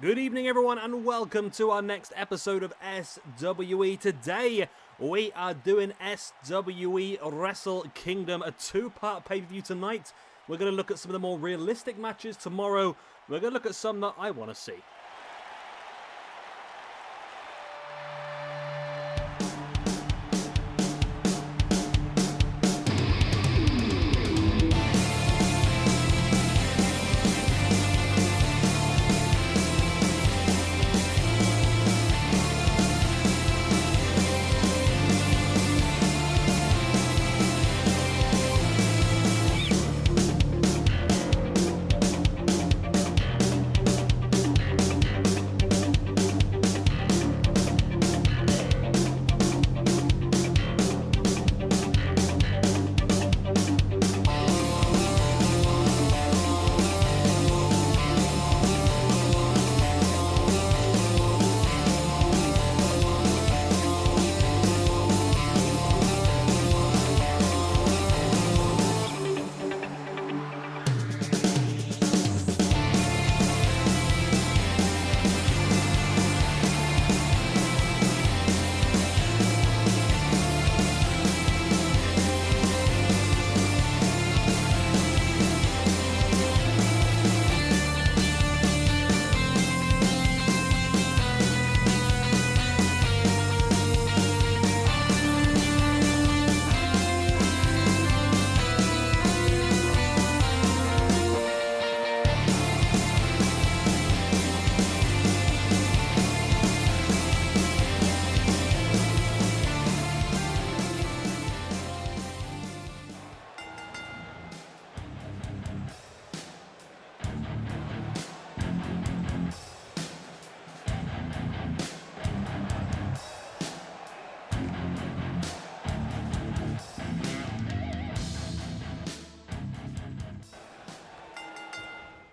Good evening, everyone, and welcome to our next episode of SWE. Today, we are doing SWE Wrestle Kingdom, a two-part pay-per-view tonight. We're going to look at some of the more realistic matches. Tomorrow, we're going to look at some that I want to see.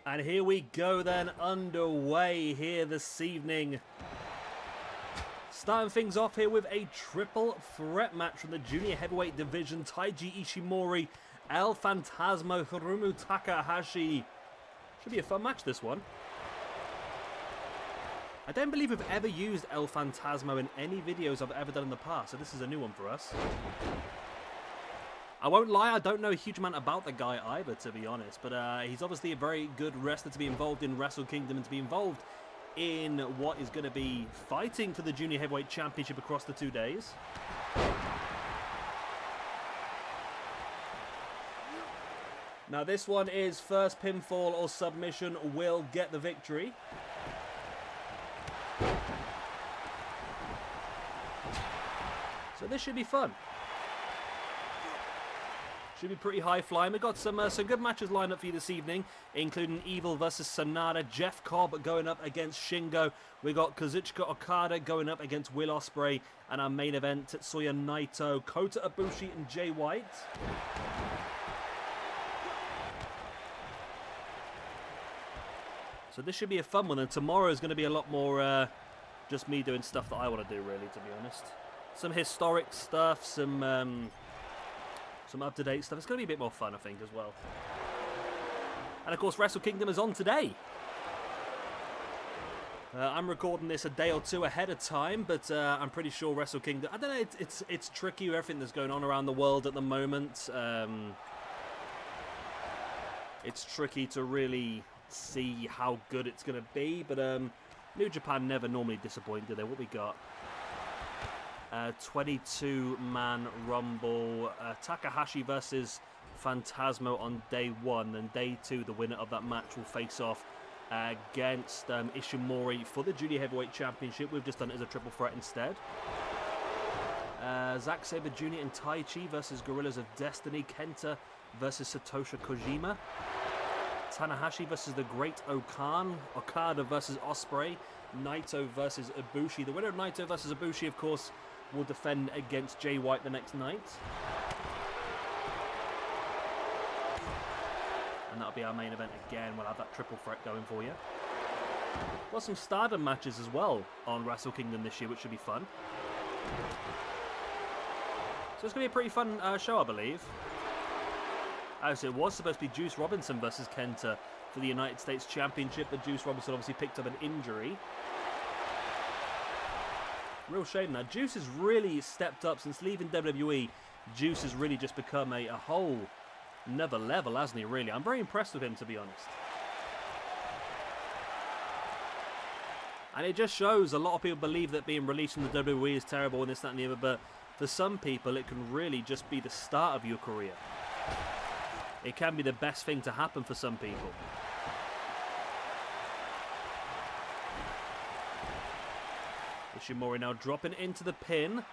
And here we go then, underway here this evening. Starting things off here with a triple threat match from the junior heavyweight division. Taiji, Ishimori, El Phantasmo, Hirumo, Takahashi. Should be a fun match, this one. I don't believe we've ever used El Phantasmo in any videos I've ever done in the past, so this is a new one for us. I won't lie, I don't know a huge amount about the guy either, to be honest, but he's obviously a very good wrestler to be involved in Wrestle Kingdom and to be involved in what is going to be fighting for the Junior Heavyweight Championship across the 2 days. Now this one is first pinfall or submission will get the victory. So this should be fun. Should be pretty high flying. We've got some good matches lined up for you this evening, including Evil versus Sanada, Jeff Cobb going up against Shingo. We've got Kazuchika Okada going up against Will Ospreay, and our main event, Tetsuya Naito, Kota Ibushi, and Jay White. So this should be a fun one, and tomorrow is going to be a lot more just me doing stuff that I want to do, really, to be honest. Some historic stuff, some up-to-date stuff. It's going to be a bit more fun, I think, as well. And, of course, Wrestle Kingdom is on today. I'm recording this a day or two ahead of time, but I'm pretty sure Wrestle Kingdom... I don't know, it's tricky with everything that's going on around the world at the moment. It's tricky to really see how good it's going to be, but New Japan never normally disappoint, do they? What we got? 22-man Rumble, Takahashi versus Phantasmo on day 1, and day 2 the winner of that match will face off against Ishimori for the Junior Heavyweight Championship. We've just done it as a triple threat instead. Zack Sabre Jr. and Taiji versus Gorillas of Destiny, Kenta versus Satoshi Kojima, Tanahashi versus the Great Okan, Okada versus Ospreay, Naito versus Ibushi. The winner of Naito versus Ibushi, of course, will defend against Jay White the next night. And that'll be our main event again. We'll have that triple threat going for you. Got some Stardom matches as well on Wrestle Kingdom this year, which should be fun. So it's going to be a pretty fun show, I believe. As it was supposed to be Juice Robinson versus Kenta for the United States Championship, but Juice Robinson obviously picked up an injury. Real shame now. Juice has really stepped up since leaving WWE. Juice has really just become a whole another level, hasn't he, really? I'm very impressed with him, to be honest. And it just shows a lot of people believe that being released from the WWE is terrible and this, that and the other, but for some people it can really just be the start of your career. It can be the best thing to happen for some people. Ishimori now dropping into the pin.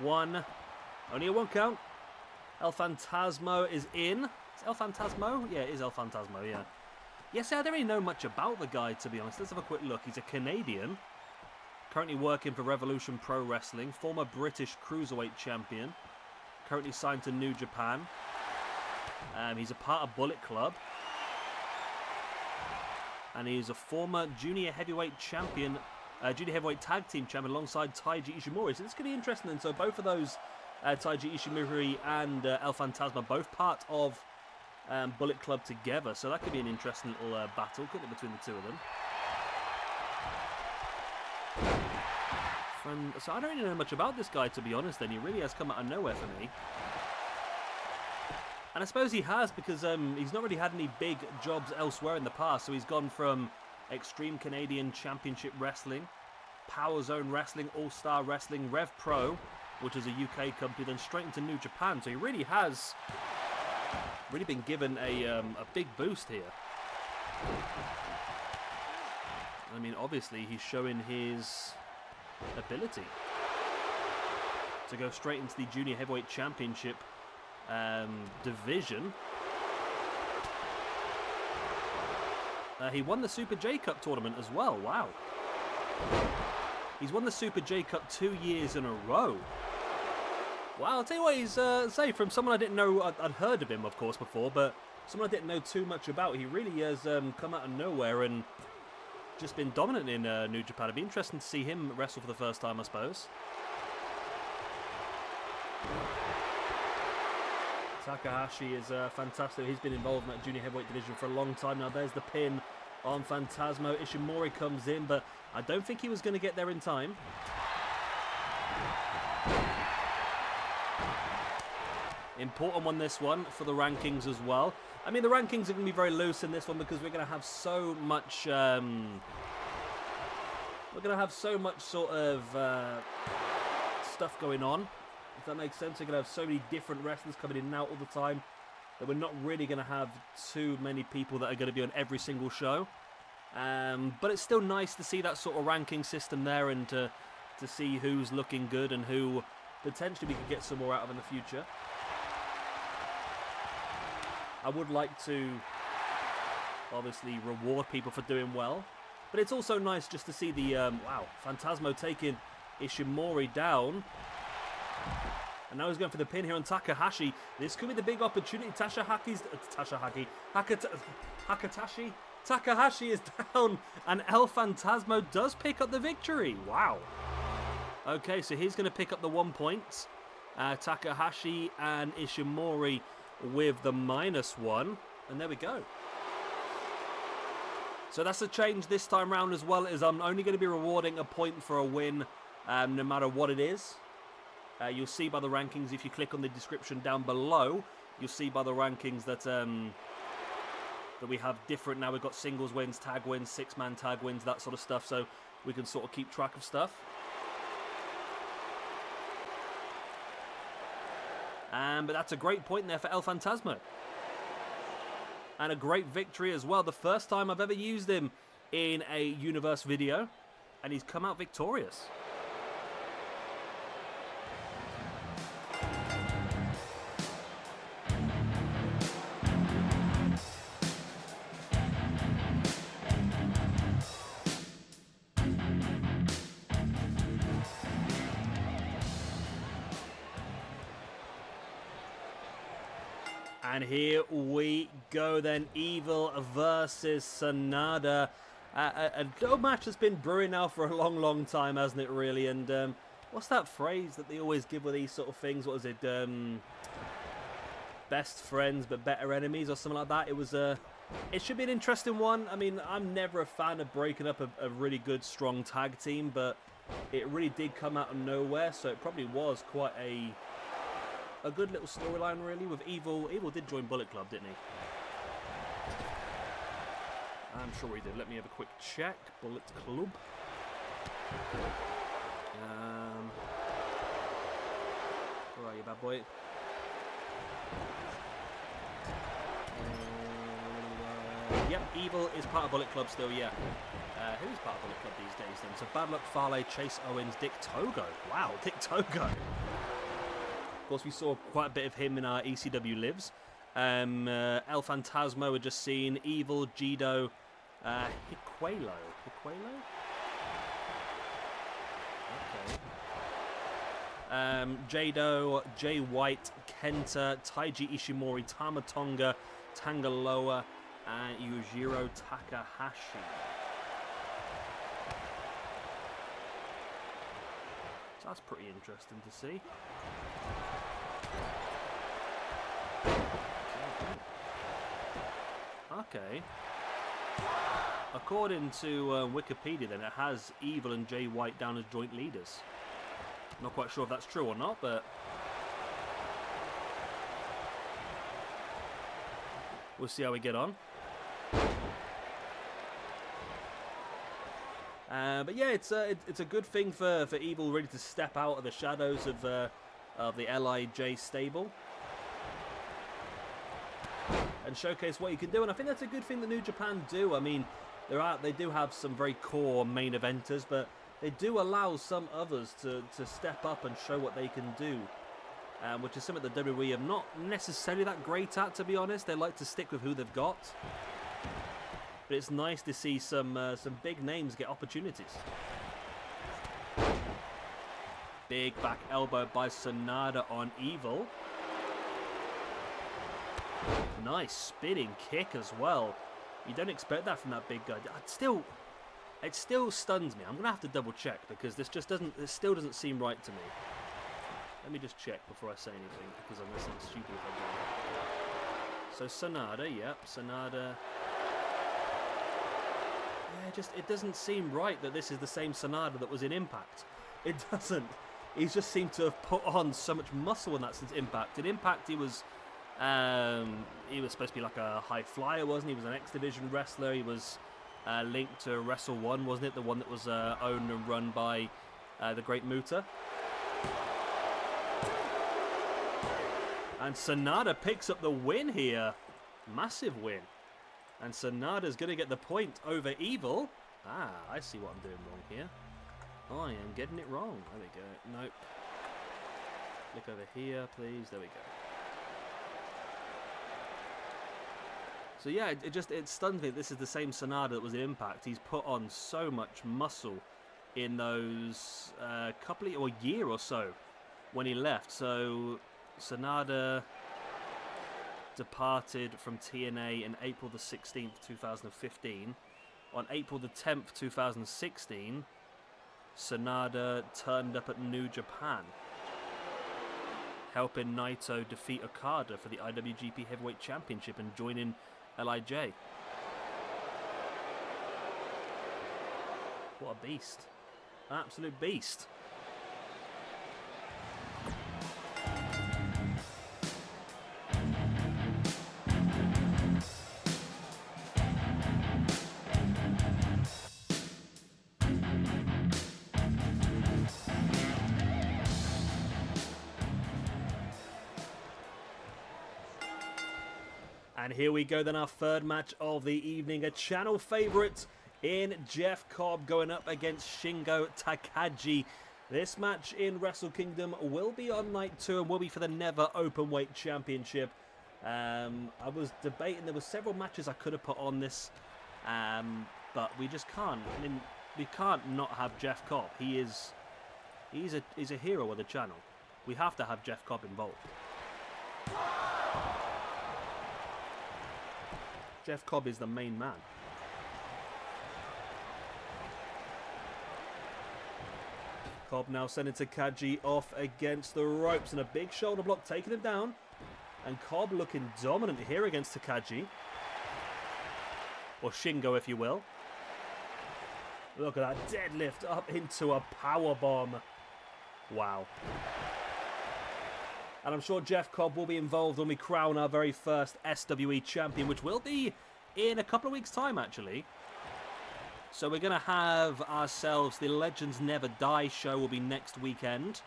Only a 1 count. El Phantasmo is in. Is El Phantasmo? Yeah, it is El Phantasmo, yeah. Yes, I don't really know much about the guy, to be honest. Let's have a quick look. He's a Canadian. Currently working for Revolution Pro Wrestling. Former British Cruiserweight Champion. Currently signed to New Japan. He's a part of Bullet Club. And he's a former Junior Heavyweight Champion. Junior Heavyweight Tag Team Champion alongside Taiji Ishimori. So this could be interesting. And so both of those, Taiji Ishimori and El Phantasmo, both part of Bullet Club together. So that could be an interesting little battle, couldn't it, between the two of them? So I don't really know much about this guy, to be honest, then. He really has come out of nowhere for me. And I suppose he has, because he's not really had any big jobs elsewhere in the past. So he's gone from Extreme Canadian Championship Wrestling, Power Zone Wrestling, All-Star Wrestling, Rev Pro, which is a UK company, then straight into New Japan. So he really has been given a big boost here. I mean, obviously, he's showing his ability to go straight into the Junior Heavyweight Championship division. He won the Super J Cup tournament as well. Wow. He's won the Super J Cup 2 years in a row. Wow, I'll tell you what he's say, from someone I didn't know. I'd heard of him, of course, before, but someone I didn't know too much about. He really has come out of nowhere and just been dominant in New Japan. It'd be interesting to see him wrestle for the first time, I suppose. Takahashi is fantastic. He's been involved in that Junior Heavyweight division for a long time now. There's the pin on Phantasmo. Ishimori comes in, but I don't think he was going to get there in time. Important one, this one, for the rankings as well. I mean, the rankings are going to be very loose in this one because we're going to have so much... we're going to have so much sort of stuff going on. If that makes sense, we're going to have so many different wrestlers coming in and out all the time that we're not really going to have too many people that are going to be on every single show. But it's still nice to see that sort of ranking system there and to see who's looking good and who potentially we could get some more out of in the future. I would like to obviously reward people for doing well, but it's also nice just to see the wow, Phantasmo taking Ishimori down. And now he's going for the pin here on Takahashi. This could be the big opportunity. Takahashi is down, and El Phantasmo does pick up the victory. Wow. Okay, so he's going to pick up the 1 point. Takahashi and Ishimori with the -1, and there we go. So that's a change this time round as well, as I'm only going to be rewarding a point for a win, no matter what it is. You'll see by the rankings, if you click on the description down below, you'll see by the rankings that that we have different. Now we've got singles wins, tag wins, 6-man tag wins, that sort of stuff, so we can sort of keep track of stuff. But that's a great point there for El Phantasmo. And a great victory as well. The first time I've ever used him in a Universe video, and he's come out victorious. And here we go then, Evil versus Sanada. A match that's been brewing now for a long time, hasn't it, really? And what's that phrase that they always give with these sort of things? What is it? Best friends but better enemies or something like that. It was It should be an interesting one. I mean, I'm never a fan of breaking up a really good, strong tag team, but it really did come out of nowhere, so it probably was quite a good little storyline, really, with Evil. Evil did join Bullet Club, didn't he? I'm sure he did. Let me have a quick check. Bullet Club. Where are you, bad boy? Yep, Evil is part of Bullet Club still, yeah. Who's part of Bullet Club these days then? So Bad Luck Fale, Chase Owens, Dick Togo. Wow, Dick Togo. Of course, we saw quite a bit of him in our ECW lives. El Phantasmo, we're just seeing Evil, Jido, Hiquelo. Hiquelo? Okay. Jado, Jay White, Kenta, Taiji Ishimori, Tama Tonga, Tangaloa, and Yujiro Takahashi. So that's pretty interesting to see. Okay. According to Wikipedia, then, it has Evil and Jay White down as joint leaders. Not quite sure if that's true or not, but we'll see how we get on. But yeah, it's a good thing for Evil really to step out of the shadows of the LIJ stable and showcase what he can do. And I think that's a good thing that New Japan do. I mean, they do have some very core main eventers, but they do allow some others to step up and show what they can do, which is something that WWE are not necessarily that great at, to be honest. They like to stick with who they've got. But it's nice to see some big names get opportunities. Big back elbow by Sanada on Evil. Nice spinning kick as well. You don't expect that from that big guy. It still stuns me. I'm gonna have to double check because this still doesn't seem right to me. Let me just check before I say anything because I'm gonna sound stupid if I do. So Sanada, yep, Sanada. Yeah, it doesn't seem right that this is the same Sanada that was in Impact. It doesn't. He's just seemed to have put on so much muscle in that since Impact. In Impact, he was supposed to be like a high flyer, wasn't he? He was an X Division wrestler. He was linked to Wrestle 1, wasn't it? The one that was owned and run by the Great Muta. And Sanada picks up the win here. Massive win. And Sanada's going to get the point over Evil. Ah, I see what I'm doing wrong here. I am getting it wrong. There we go. Nope. Look over here, please. There we go. So yeah, it stuns me that this is the same Sanada that was in Impact. He's put on so much muscle in those year or so when he left. So Sanada departed from TNA in April the 16th, 2015. On April the 10th, 2016, Sanada turned up at New Japan, helping Naito defeat Okada for the IWGP Heavyweight Championship and joining LIJ. What a beast. An absolute beast. And here we go then, our third match of the evening. A channel favourite in Jeff Cobb going up against Shingo Takagi. This match in Wrestle Kingdom will be on night 2 and will be for the Never Openweight Championship. I was debating, there were several matches I could have put on this, but we just can't. I mean, we can't not have Jeff Cobb. He's a hero of the channel. We have to have Jeff Cobb involved. Jeff Cobb is the main man. Cobb now sending Takagi off against the ropes, and a big shoulder block taking him down. And Cobb looking dominant here against Takagi. or Shingo, if you will. Look at that deadlift up into a powerbomb. Wow. And I'm sure Jeff Cobb will be involved when we crown our very first SWE champion, which will be in a couple of weeks' time, actually. So we're going to have ourselves the Legends Never Die show will be next weekend.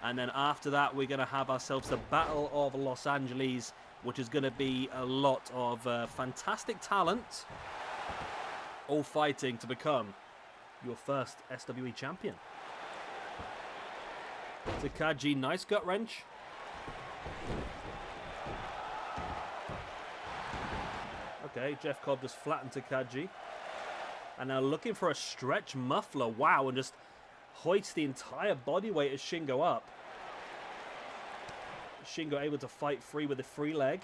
And then after that, we're going to have ourselves the Battle of Los Angeles, which is going to be a lot of fantastic talent, all fighting to become your first SWE champion. Takagi, nice gut wrench. Okay, Jeff Cobb just flattened Takagi. And now looking for a stretch muffler. Wow, and just hoists the entire body weight of Shingo up. Shingo able to fight free with a free leg.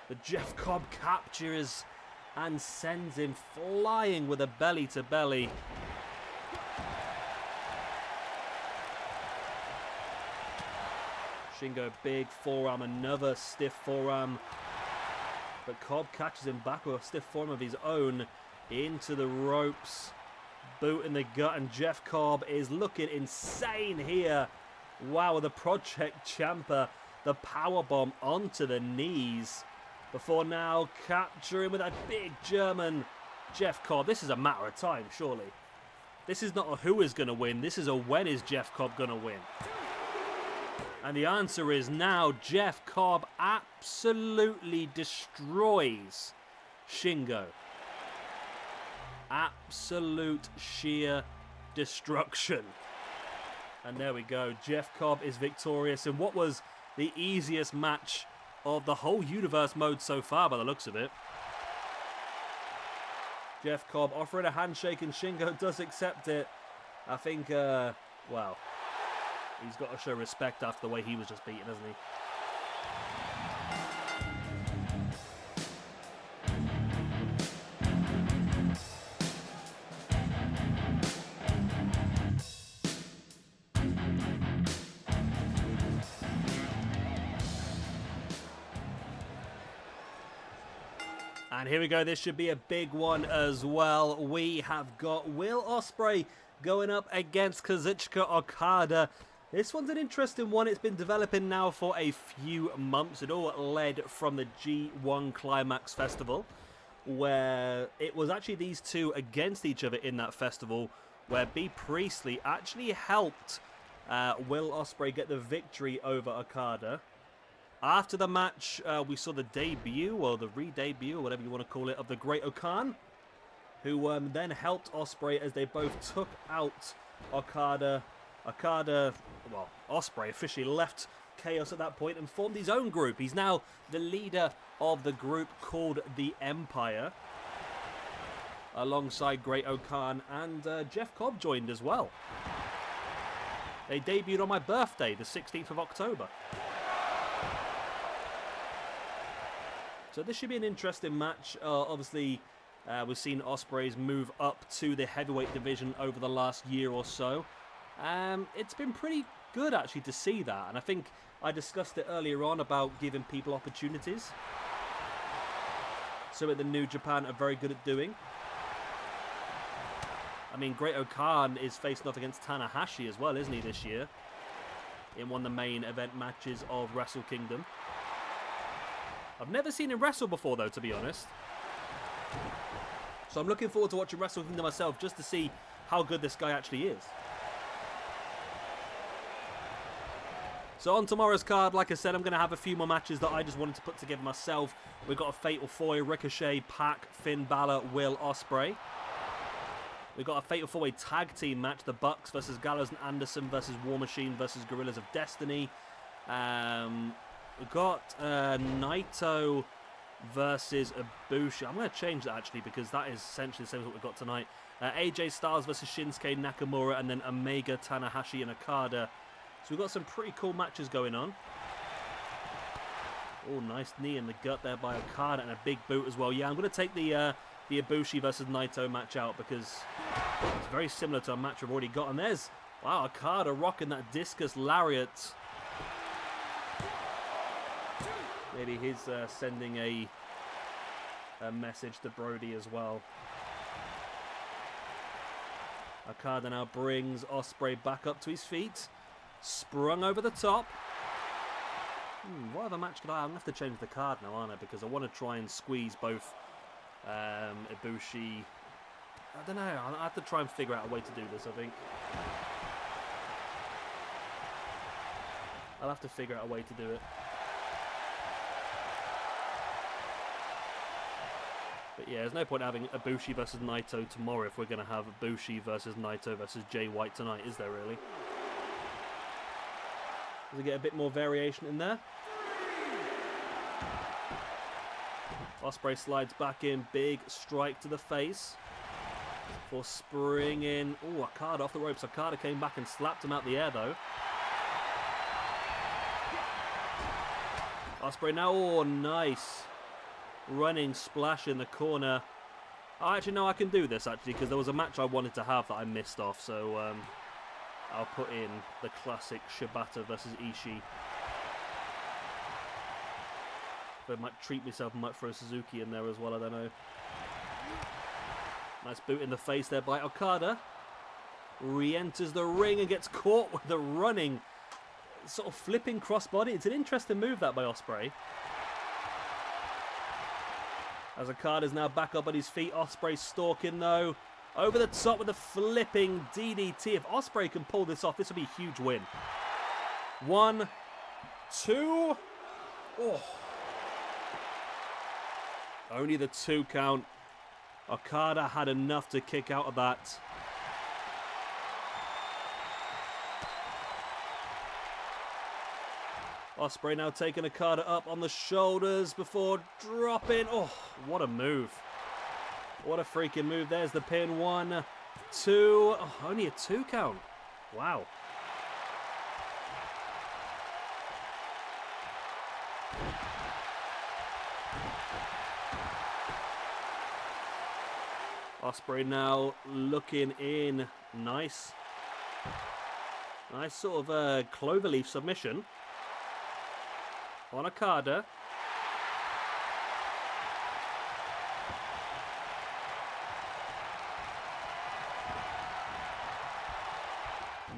But Jeff Cobb captures and sends him flying with a belly to belly. Shingo, big forearm, another stiff forearm. But Cobb catches him back with a stiff forearm of his own into the ropes. Boot in the gut, and Jeff Cobb is looking insane here. Wow, the Project Champa, the powerbomb onto the knees. Before now capturing with that big German. Jeff Cobb, this is a matter of time, surely. This is not a who is going to win, this is a when is Jeff Cobb going to win. And the answer is now. Jeff Cobb absolutely destroys Shingo. Absolute sheer destruction. And there we go. Jeff Cobb is victorious in what was the easiest match of the whole universe mode so far by the looks of it. Jeff Cobb offering a handshake and Shingo does accept it. I think, well, he's got to show respect after the way he was just beaten, hasn't he? And here we go, this should be a big one as well. We have got Will Ospreay going up against Kazuchika Okada. This one's an interesting one. It's been developing now for a few months. It all led from the G1 Climax Festival, where it was actually these two against each other in that festival, where B. Priestley actually helped Will Ospreay get the victory over Okada. After the match, we saw the debut, or the re-debut, or whatever you want to call it, of the Great Okan, who then helped Ospreay as they both took out Okada. Well, Ospreay officially left Chaos at that point and formed his own group. He's now the leader of the group called the Empire, alongside Great Okan, and Jeff Cobb joined as well. They debuted on my birthday, the 16th of October. So this should be an interesting match. Obviously, we've seen Ospreay's move up to the heavyweight division over the last year or so. It's been pretty good, actually, to see that. And I think I discussed it earlier on about giving people opportunities. So what the New Japan are very good at doing. I mean, Great Okan is facing off against Tanahashi as well, isn't he, this year? In one of the main event matches of Wrestle Kingdom. I've never seen him wrestle before, though, to be honest. So I'm looking forward to watching Wrestle Kingdom myself, just to see how good this guy actually is. So on tomorrow's card, like I said, I'm going to have a few more matches that I just wanted to put together myself. We've got a Fatal 4-Way, Ricochet, Pac, Finn Balor, Will Ospreay. We've got a Fatal 4-Way tag team match, the Bucks versus Gallows and Anderson versus War Machine versus Guerrillas of Destiny. We've got Naito versus Ibushi. I'm going to change that, actually, because that is essentially the same as what we've got tonight. AJ Styles versus Shinsuke Nakamura, and then Omega, Tanahashi, and Okada. So we've got some pretty cool matches going on. Oh, nice knee in the gut there by Okada, and a big boot as well. Yeah, I'm going to take the Ibushi versus Naito match out, because it's very similar to a match we've already got. And there's, wow, Okada rocking that discus lariat. Maybe he's sending a message to Brody as well. Okada now brings Ospreay back up to his feet. Sprung over the top. What other match could I... I'm going to have to change the card now, aren't I? Because I want to try and squeeze both Ibushi... I don't know. I'll have to try and figure out a way to do this, I think. I'll have to figure out a way to do it. But yeah, there's no point having Ibushi versus Naito tomorrow if we're going to have Ibushi versus Naito versus Jay White tonight, is there really? Does it get a bit more variation in there? Ospreay slides back in, big strike to the face. For springing... Oh, Okada off the ropes. Okada came back and slapped him out the air, though. Ospreay now... Oh, nice. Running splash in the corner. Oh, actually, no, I can do this, actually, because there was a match I wanted to have that I missed off, so I'll put in the classic Shibata versus Ishii. But I might treat myself and might throw Suzuki in there as well, I don't know. Nice boot in the face there by Okada. Re-enters the ring and gets caught with the running, sort of flipping crossbody. It's an interesting move, that, by Ospreay. As Okada's now back up on his feet. Ospreay stalking, though. Over the top with a flipping DDT. If Ospreay can pull this off, this will be a huge win. 1, 2. Oh. Only the 2 count. Okada had enough to kick out of that. Ospreay now taking Okada up on the shoulders before dropping. Oh, what a move. What a freaking move. There's the pin. 1, 2. Oh, only a 2 count. Wow. Ospreay now looking in. Nice. Nice sort of a cloverleaf submission. On Okada.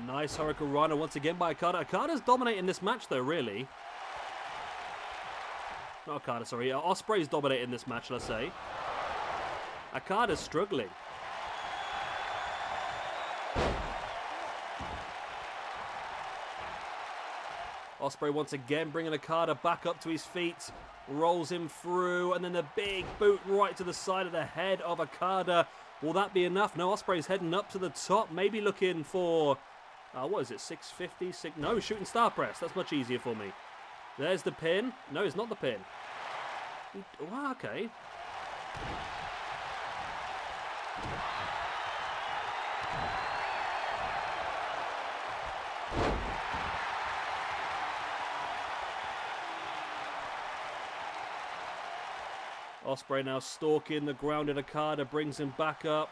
Nice Hurricane Rana once again by Okada. Okada's dominating this match though, really. Not Okada, sorry. Ospreay's dominating this match, let's say. Okada's struggling. Ospreay once again bringing Okada back up to his feet. Rolls him through. And then the big boot right to the side of the head of Okada. Will that be enough? No, Ospreay's heading up to the top. Maybe looking for... what is it? 650? No, shooting star press. That's much easier for me. There's the pin. No, it's not the pin. Well, okay. Ospreay now stalking the ground, and Okada brings him back up.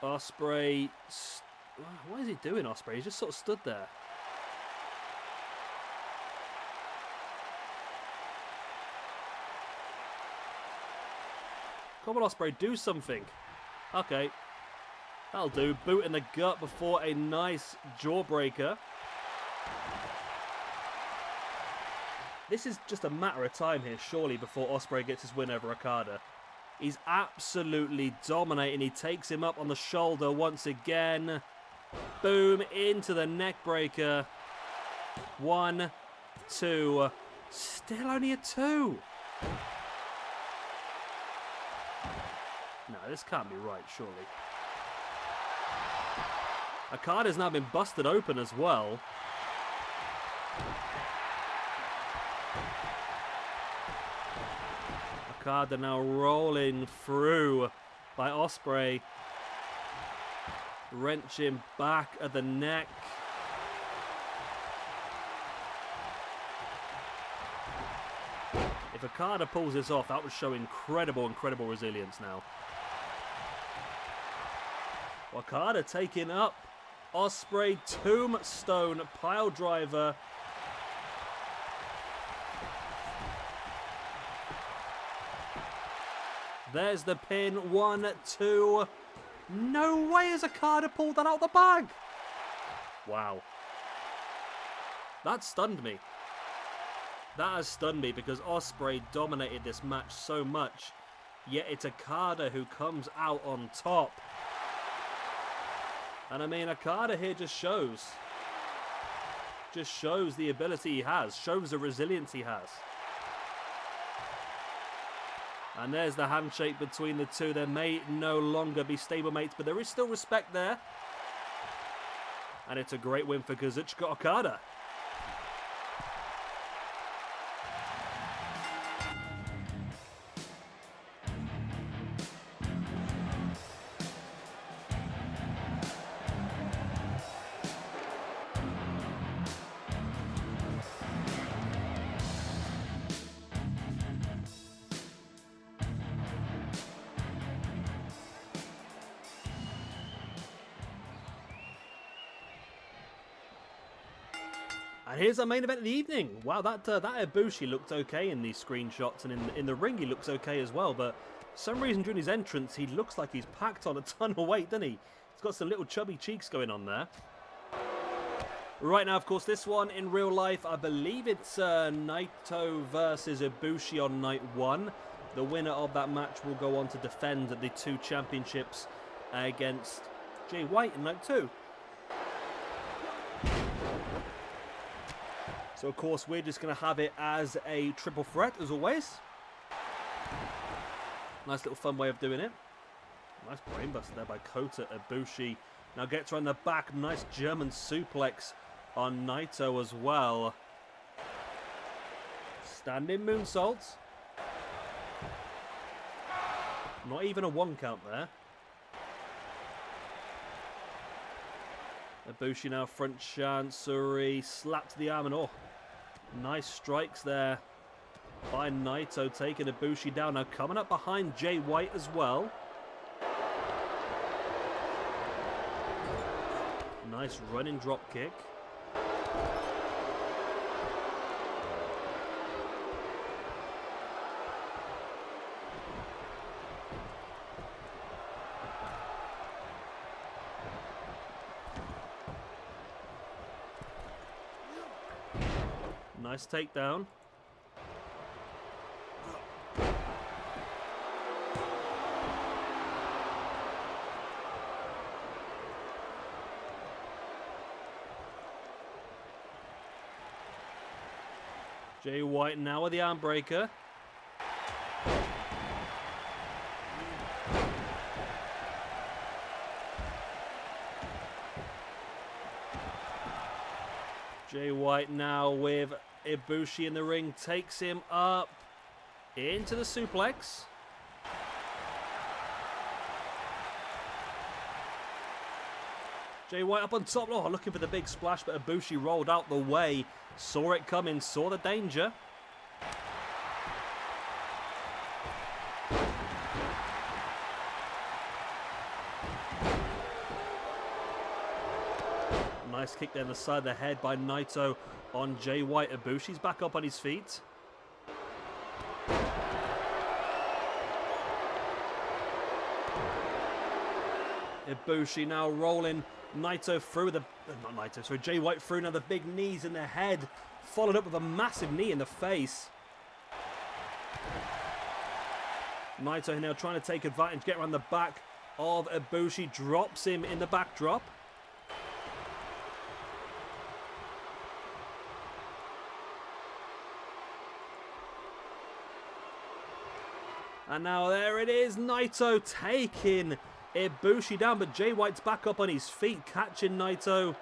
Ospreay... What is he doing, Ospreay? He's just sort of stood there. Come on, Ospreay, do something. Okay. That'll do. Boot in the gut before a nice jawbreaker. This is just a matter of time here, surely, before Ospreay gets his win over Okada. He's absolutely dominating. He takes him up on the shoulder once again. Boom, into the neck breaker. 1, 2. Still only a 2. No, this can't be right, surely. Okada's now been busted open as well. Okada now rolling through by Ospreay. Wrenching back at the neck. If Okada pulls this off, that would show incredible resilience now. Okada taking up Ospreay, tombstone pile driver. There's the pin, 1, 2. No way has Okada pulled that out of the bag. Wow. That stunned me. That has stunned me because Ospreay dominated this match so much. Yet it's Okada who comes out on top. And I mean, Okada here just shows the ability he has, shows the resilience he has. And there's the handshake between the two. They may no longer be stablemates, but there is still respect there. And it's a great win for Kazuchika Okada. And here's our main event of the evening. Wow, that Ibushi looked okay in these screenshots, and in the ring he looks okay as well. But for some reason during his entrance, he looks like he's packed on a ton of weight, doesn't he? He's got some little chubby cheeks going on there. Right now, of course, this one in real life, I believe it's Naito versus Ibushi on night 1. The winner of that match will go on to defend the 2 championships against Jay White in night 2. So, of course, we're just going to have it as a triple threat, as always. Nice little fun way of doing it. Nice brainbuster there by Kota. Ibushi now gets her on the back. Nice German suplex on Naito as well. Standing moonsault. Not even a 1 count there. Ibushi now front chancery. Slap to the arm and oh. Nice strikes there by Naito, taking Ibushi down. Now coming up behind Jay White as well. Nice running drop kick. Nice takedown. Jay White now with the arm breaker. Jay White now with Ibushi in the ring, takes him up into the suplex. Jay White up on top, oh, looking for the big splash, but Ibushi rolled out the way, saw it coming, saw the danger. Nice kick there in the side of the head by Naito on Jay White. Ibushi's back up on his feet. Ibushi now rolling Naito through the... not Naito, sorry, Jay White through now the big knees in the head. Followed up with a massive knee in the face. Naito now trying to take advantage, get around the back of Ibushi. Drops him in the backdrop. And now there it is, Naito taking Ibushi down, but Jay White's back up on his feet, catching Naito.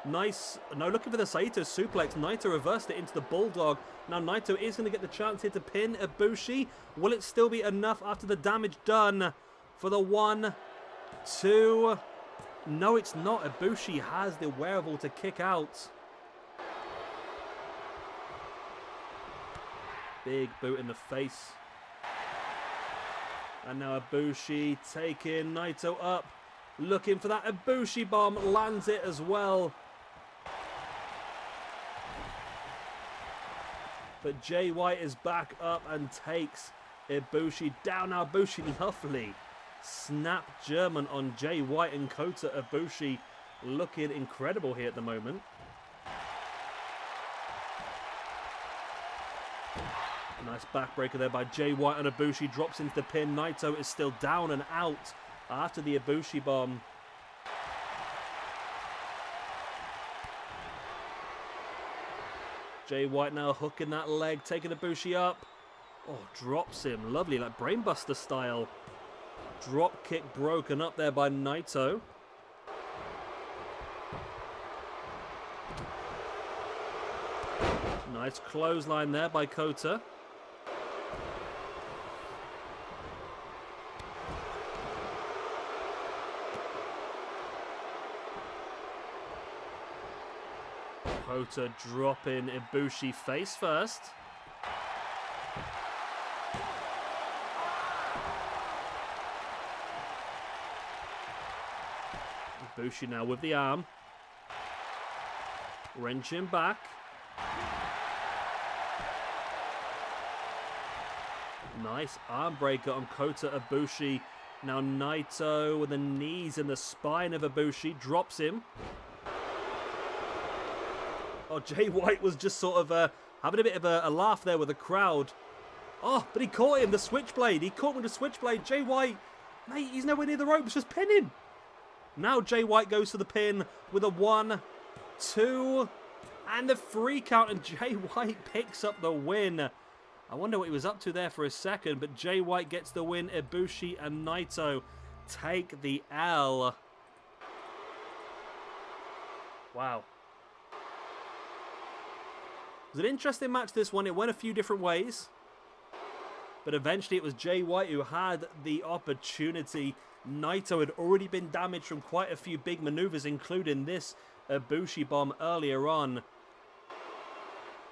Nice, no, looking for the Saito suplex. Naito reversed it into the Bulldog. Now Naito is going to get the chance here to pin Ibushi. Will it still be enough after the damage done for the 1, 2? No, it's not. Ibushi has the wherewithal to kick out. Big boot in the face. And now Ibushi taking Naito up Looking for that Ibushi bomb. Lands it as well. But Jay White is back up and takes Ibushi down. Now Ibushi, lovely snap German on Jay White and Kota Ibushi, looking incredible here at the moment. Nice backbreaker there by Jay White on Ibushi. Drops into the pin. Naito is still down and out after the Ibushi bomb. Jay White now hooking that leg, taking Ibushi up. Oh, drops him. Lovely, like brainbuster style. Drop kick broken up there by Naito. Nice clothesline there by Kota. Kota dropping Ibushi face first. Ibushi now with the arm. Wrenching back. Nice arm breaker on Kota Ibushi. Now Naito with the knees and the spine of Ibushi drops him. Oh, Jay White was just sort of having a bit of a laugh there with the crowd. Oh, but he caught him, the switchblade. He caught him with the switchblade. Jay White, mate, he's nowhere near the ropes. Just pin him. Now Jay White goes to the pin with a 1, 2, and the 3 count. And Jay White picks up the win. I wonder what he was up to there for a second, but Jay White gets the win. Ibushi and Naito take the L. Wow. It was an interesting match, this one. It went a few different ways, but eventually it was Jay White who had the opportunity. Naito had already been damaged from quite a few big maneuvers, including this Ibushi bomb earlier on.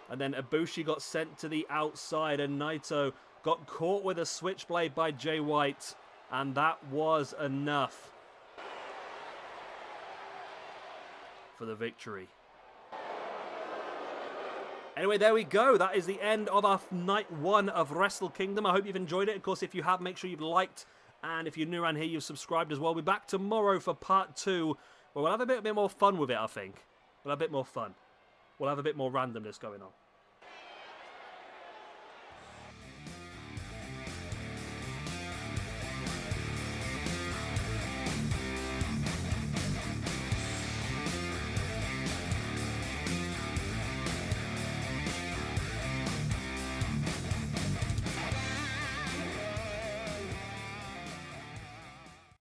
And then Ibushi got sent to the outside, and Naito got caught with a switchblade by Jay White, and that was enough for the victory. Anyway, there we go. That is the end of our night 1 of Wrestle Kingdom. I hope you've enjoyed it. Of course, if you have, make sure you've liked, and if you're new around here, you've subscribed as well. We'll be back tomorrow for part 2, where we'll have a bit more fun with it, I think. We'll have a bit more fun. We'll have a bit more randomness going on.